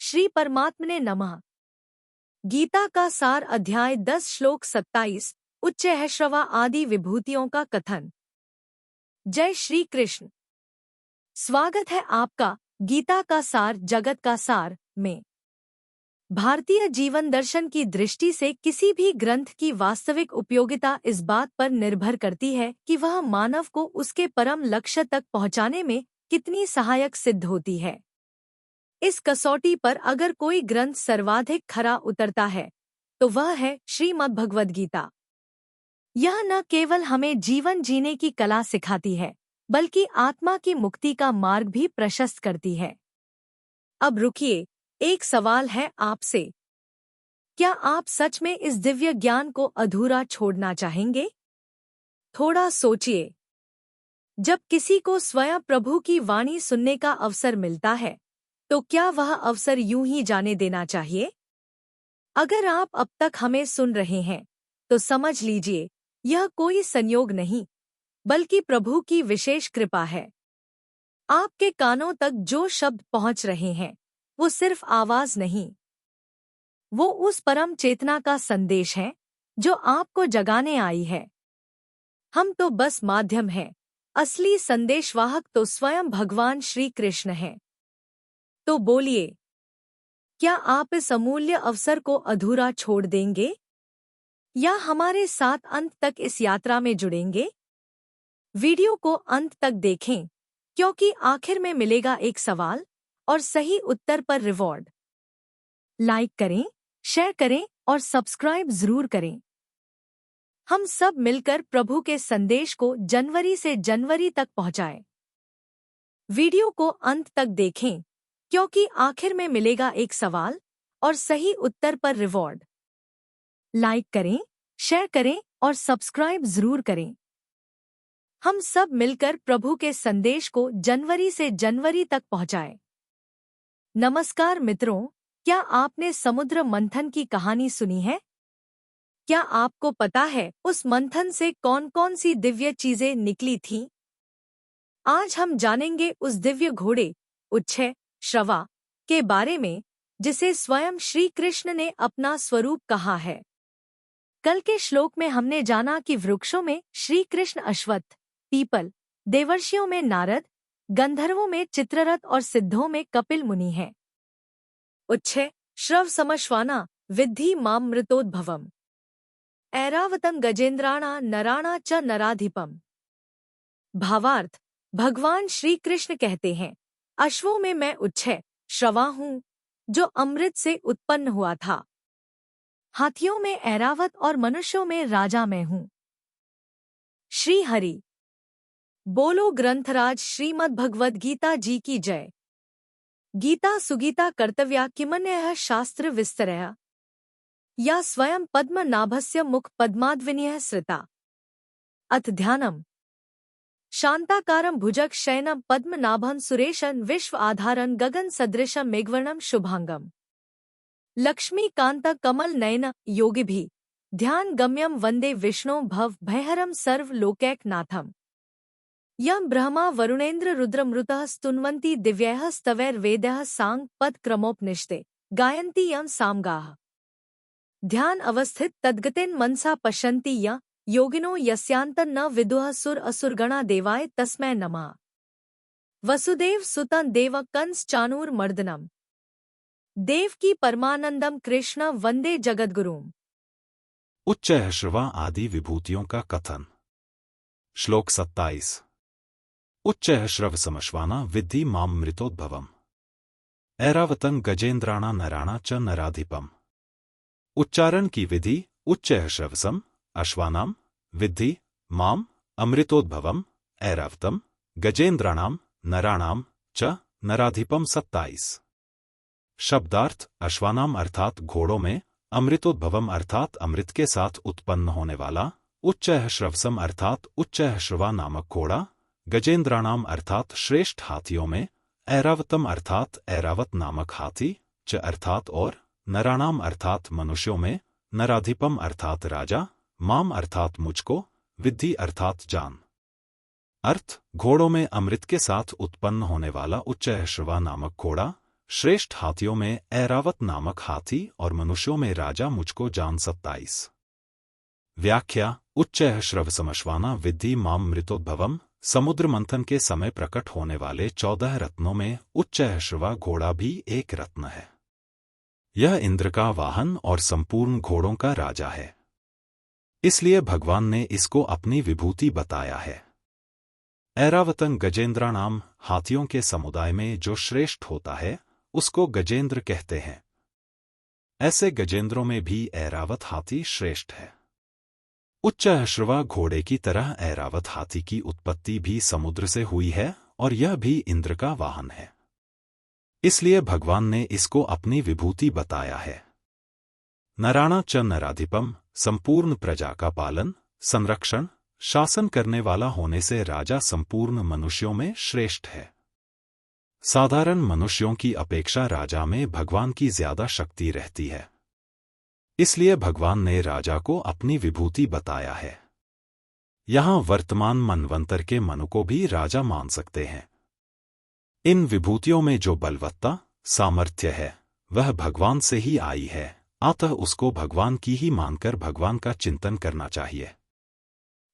श्री परमात्मने नमः। गीता का सार अध्याय 10 श्लोक 27 उच्च है श्रवा आदि विभूतियों का कथन। जय श्री कृष्ण। स्वागत है आपका गीता का सार जगत का सार में। भारतीय जीवन दर्शन की दृष्टि से किसी भी ग्रंथ की वास्तविक उपयोगिता इस बात पर निर्भर करती है कि वह मानव को उसके परम लक्ष्य तक पहुंचाने में कितनी सहायक सिद्ध होती है। इस कसौटी पर अगर कोई ग्रंथ सर्वाधिक खरा उतरता है तो वह है श्रीमद्भगवद गीता। यह न केवल हमें जीवन जीने की कला सिखाती है बल्कि आत्मा की मुक्ति का मार्ग भी प्रशस्त करती है। अब रुकिए, एक सवाल है आपसे। क्या आप सच में इस दिव्य ज्ञान को अधूरा छोड़ना चाहेंगे? थोड़ा सोचिए। जब किसी को स्वयं प्रभु की वाणी सुनने का अवसर मिलता है तो क्या वह अवसर यूं ही जाने देना चाहिए? अगर आप अब तक हमें सुन रहे हैं तो समझ लीजिए, यह कोई संयोग नहीं बल्कि प्रभु की विशेष कृपा है। आपके कानों तक जो शब्द पहुंच रहे हैं वो सिर्फ आवाज नहीं, वो उस परम चेतना का संदेश है जो आपको जगाने आई है। हम तो बस माध्यम हैं, असली संदेशवाहक तो स्वयं भगवान श्री कृष्ण हैं। तो बोलिए, क्या आप इस अमूल्य अवसर को अधूरा छोड़ देंगे या हमारे साथ अंत तक इस यात्रा में जुड़ेंगे? वीडियो को अंत तक देखें क्योंकि आखिर में मिलेगा एक सवाल और सही उत्तर पर रिवॉर्ड। लाइक करें, शेयर करें और सब्सक्राइब जरूर करें। हम सब मिलकर प्रभु के संदेश को जनवरी से जनवरी तक पहुंचाएं। वीडियो को अंत तक देखें क्योंकि आखिर में मिलेगा एक सवाल और सही उत्तर पर रिवॉर्ड। लाइक करें, शेयर करें और सब्सक्राइब जरूर करें। हम सब मिलकर प्रभु के संदेश को जनवरी से जनवरी तक पहुंचाएं। नमस्कार मित्रों, क्या आपने समुद्र मंथन की कहानी सुनी है? क्या आपको पता है उस मंथन से कौन-कौन सी दिव्य चीजें निकली थीं? आज हम जानेंगे उस दिव्य घोड़े उच्छ्य श्रवा के बारे में जिसे स्वयं श्री कृष्ण ने अपना स्वरूप कहा है। कल के श्लोक में हमने जाना कि वृक्षों में श्री कृष्ण अश्वत्थ, पीपल, देवर्षियों में नारद, गंधर्वों में चित्ररथ और सिद्धों में कपिल मुनि हैं। उच्छ्य श्रव समश्वाना विद्धि माम मृतोद्भवम् ऐरावतं गजेंद्राणा नराणा च नराधिपम्। भावार्थ, भगवान श्री कृष्ण कहते हैं, अश्वों में मैं उच्छ्य श्रवा हूँ जो अमृत से उत्पन्न हुआ था। हाथियों में ऐरावत और मनुष्यों में राजा मैं हूँ। श्री हरि बोलो। ग्रंथराज श्रीमद्भगवद गीता जी की जय। गीता सुगीता कर्तव्या किमन्यः शास्त्र विस्तरया या स्वयं पद्मनाभस्य मुख पद्माद्विनीयः श्रिता। अथ ध्यानम्। शांताकारं भुजग शयनं पद्मनाभं सुरेशं विश्व आधारं गगन सदृशं मेघवर्णं शुभांगम लक्ष्मीकांत कमल नयन योगिभिः ध्यान गम्यं वंदे विष्णु भव भयहरं सर्व लोकैकनाथम्। यं ब्रह्मा वरुणेन्द्र रुद्रमृतः स्तुन्वन्ति दिव्यैः स्तवैर्वेदैः सांग पद क्रमोपनिषदे गायन्ति यं सामगाः। ध्यान अवस्थित तद्गतेन मनसा पश्यन्ति यं योगिनो यस्यान्तं न विदुः सुर असुरगणा देवाय तस्मै नमः। वसुदेव सुतं देव कंस चाणूर मर्दनम देवकी परमानंदम कृष्ण वंदे जगद्गुरुम। उच्च है श्रवा आदि विभूतियों का कथन। श्लोक 27। उच्च है श्रव समश्वाना विद्धि माम मृतोद्भवम् ऐरावतं गजेंद्राणा नराणा च नराधिपम्। उच्चारण की विधि उच्च है श्रवसम अश्वानाम विद्धि माम अमृतोद्भवम् ऐरावतम गजेंद्राणाम नराणाम च नराधिपम। 27। शब्दार्थ अश्वानाम अर्थात घोड़ों में, अमृतोद्भवम अर्थात अमृत के साथ उत्पन्न होने वाला, उच्च श्रवसम अर्थात उच्च श्रवा नामक घोड़ा, गजेंद्राणाम अर्थात श्रेष्ठ हाथियों में, ऐरावतम अर्थात ऐरावत नामक हाथी, च अर्थात और, नराणाम अर्थात मनुष्यों में, नराधिपम अर्थात राजा, माम अर्थात मुझको, विद्धि अर्थात जान। अर्थ घोड़ों में अमृत के साथ उत्पन्न होने वाला उच्च श्रवा नामक घोड़ा, श्रेष्ठ हाथियों में ऐरावत नामक हाथी और मनुष्यों में राजा मुझको जान 27। व्याख्या उच्चैः श्रवसमश्वाना विद्धि माम मृतोद्भवम। समुद्र मंथन के समय प्रकट होने वाले 14 रत्नों में उच्चैः श्रवा घोड़ा भी एक रत्न है। यह इंद्र का वाहन और संपूर्ण घोड़ों का राजा है, इसलिए भगवान ने इसको अपनी विभूति बताया है। ऐरावतन गजेंद्राणाम, हाथियों के समुदाय में जो श्रेष्ठ होता है उसको गजेंद्र कहते हैं। ऐसे गजेंद्रों में भी ऐरावत हाथी श्रेष्ठ है। उच्चैः श्रवा घोड़े की तरह ऐरावत हाथी की उत्पत्ति भी समुद्र से हुई है और यह भी इंद्र का वाहन है, इसलिए भगवान ने इसको अपनी विभूति बताया है। नराणा च नराधिपम, संपूर्ण प्रजा का पालन, संरक्षण, शासन करने वाला होने से राजा संपूर्ण मनुष्यों में श्रेष्ठ है। साधारण मनुष्यों की अपेक्षा राजा में भगवान की ज्यादा शक्ति रहती है, इसलिए भगवान ने राजा को अपनी विभूति बताया है। यहां वर्तमान मनवंतर के मनु को भी राजा मान सकते हैं। इन विभूतियों में जो बलवत्ता, सामर्थ्य है वह भगवान से ही आई है, अतः उसको भगवान की ही मानकर भगवान का चिंतन करना चाहिए।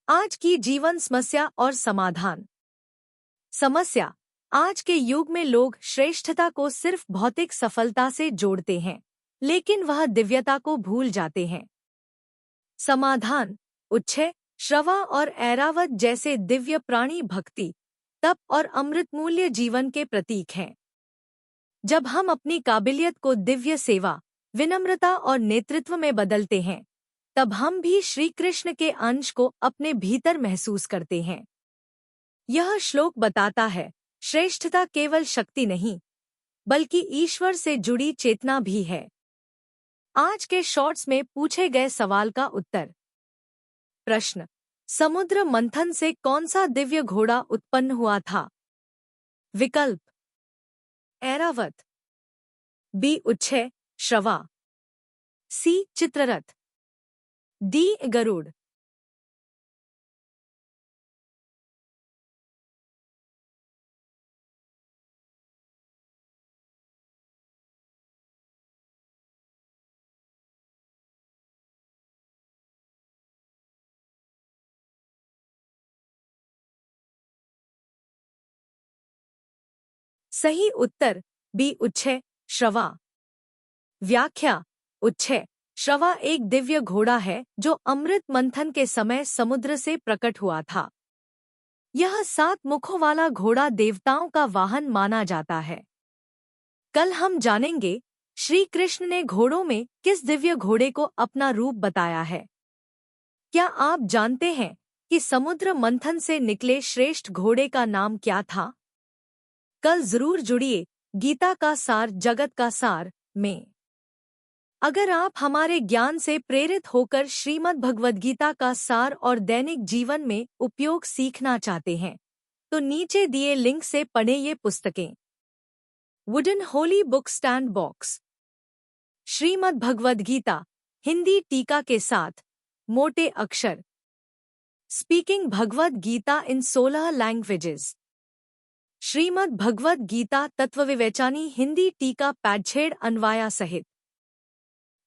आज की जीवन समस्या और समाधान। समस्या: आज के युग में लोग श्रेष्ठता को सिर्फ भौतिक सफलता से जोड़ते हैं, लेकिन वह दिव्यता को भूल जाते हैं। समाधान: उच्चैः श्रवा और ऐरावत जैसे दिव्य प्राणी भक्ति, तप और अमृतमूल्य जीवन के प्रतीक हैं। जब हम अपनी काबिलियत को दिव्य सेवा, विनम्रता और नेतृत्व में बदलते हैं, तब हम भी श्री कृष्ण के अंश को अपने भीतर महसूस करते हैं। यह श्लोक बताता है, श्रेष्ठता केवल शक्ति नहीं, बल्कि ईश्वर से जुड़ी चेतना भी है। आज के शॉर्ट्स में पूछे गए सवाल का उत्तर। प्रश्न: समुद्र मंथन से कौन सा दिव्य घोड़ा उत्पन्न हुआ था? विकल्प: ऐरावत, बी उच्चैः श्रवा, सी चित्ररथ, डी गरुड़। सही उत्तर बी उच्चैः श्रवा। व्याख्या: उच्चैः श्रवा एक दिव्य घोड़ा है जो अमृत मंथन के समय समुद्र से प्रकट हुआ था। यह 7 मुखों वाला घोड़ा देवताओं का वाहन माना जाता है। कल हम जानेंगे श्री कृष्ण ने घोड़ों में किस दिव्य घोड़े को अपना रूप बताया है। क्या आप जानते हैं कि समुद्र मंथन से निकले श्रेष्ठ घोड़े का नाम क्या था? कल जरूर जुड़िए गीता का सार जगत का सार में। अगर आप हमारे ज्ञान से प्रेरित होकर श्रीमद् भगवद गीता का सार और दैनिक जीवन में उपयोग सीखना चाहते हैं, तो नीचे दिए लिंक से पढ़ें ये पुस्तकें। Wooden holy book stand box, Shrimad Bhagavad Gita Hindi टीका के साथ, मोटे अक्षर, speaking Bhagavad Gita in 16 languages, Shrimad Bhagavad Gita Tattvavivechani Hindi टीका पैडछेड़ अन्वाया सहित।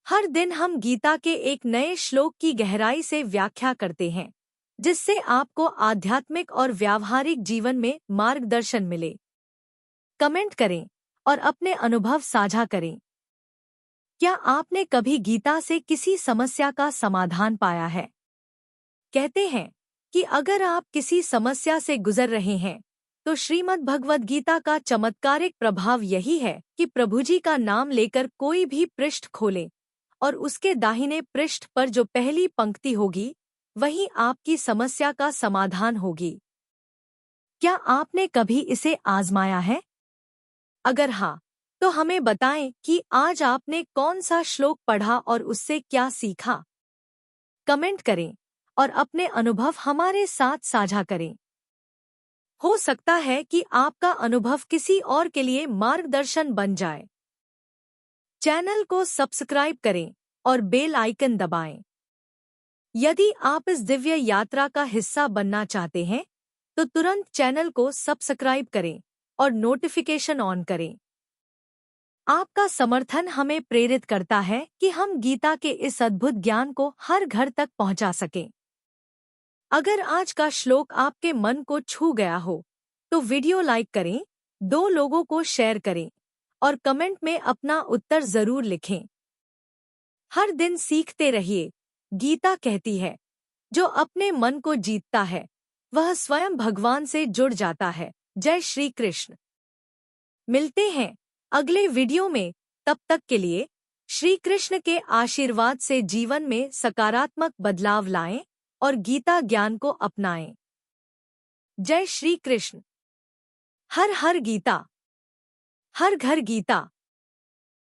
हर दिन हम गीता के एक नए श्लोक की गहराई से व्याख्या करते हैं, जिससे आपको आध्यात्मिक और व्यावहारिक जीवन में मार्गदर्शन मिले। कमेंट करें और अपने अनुभव साझा करें। क्या आपने कभी गीता से किसी समस्या का समाधान पाया है? कहते हैं कि अगर आप किसी समस्या से गुजर रहे हैं, तो श्रीमद् भगवद गीता का चमत्कारिक प्रभाव यही है कि प्रभु जी का नाम लेकर कोई भी पृष्ठ खोले और उसके दाहिने पृष्ठ पर जो पहली पंक्ति होगी, वही आपकी समस्या का समाधान होगी। क्या आपने कभी इसे आजमाया है? अगर हाँ, तो हमें बताएं कि आज आपने कौन सा श्लोक पढ़ा और उससे क्या सीखा। कमेंट करें और अपने अनुभव हमारे साथ साझा करें। हो सकता है कि आपका अनुभव किसी और के लिए मार्गदर्शन बन जाए। चैनल को सब्सक्राइब करें और बेल आइकन दबाएं। यदि आप इस दिव्य यात्रा का हिस्सा बनना चाहते हैं, तो तुरंत चैनल को सब्सक्राइब करें और नोटिफिकेशन ऑन करें। आपका समर्थन हमें प्रेरित करता है कि हम गीता के इस अद्भुत ज्ञान को हर घर तक पहुंचा सकें। अगर आज का श्लोक आपके मन को छू गया हो, तो वीडियो लाइक करें, 2 लोगों को शेयर करें और कमेंट में अपना उत्तर जरूर लिखें। हर दिन सीखते रहिए। गीता कहती है, जो अपने मन को जीतता है, वह स्वयं भगवान से जुड़ जाता है। जय श्री कृष्ण। मिलते हैं अगले वीडियो में। तब तक के लिए श्री कृष्ण के आशीर्वाद से जीवन में सकारात्मक बदलाव लाएं और गीता ज्ञान को अपनाएं। जय श्री कृष्ण। हर हर गीता, हर घर गीता।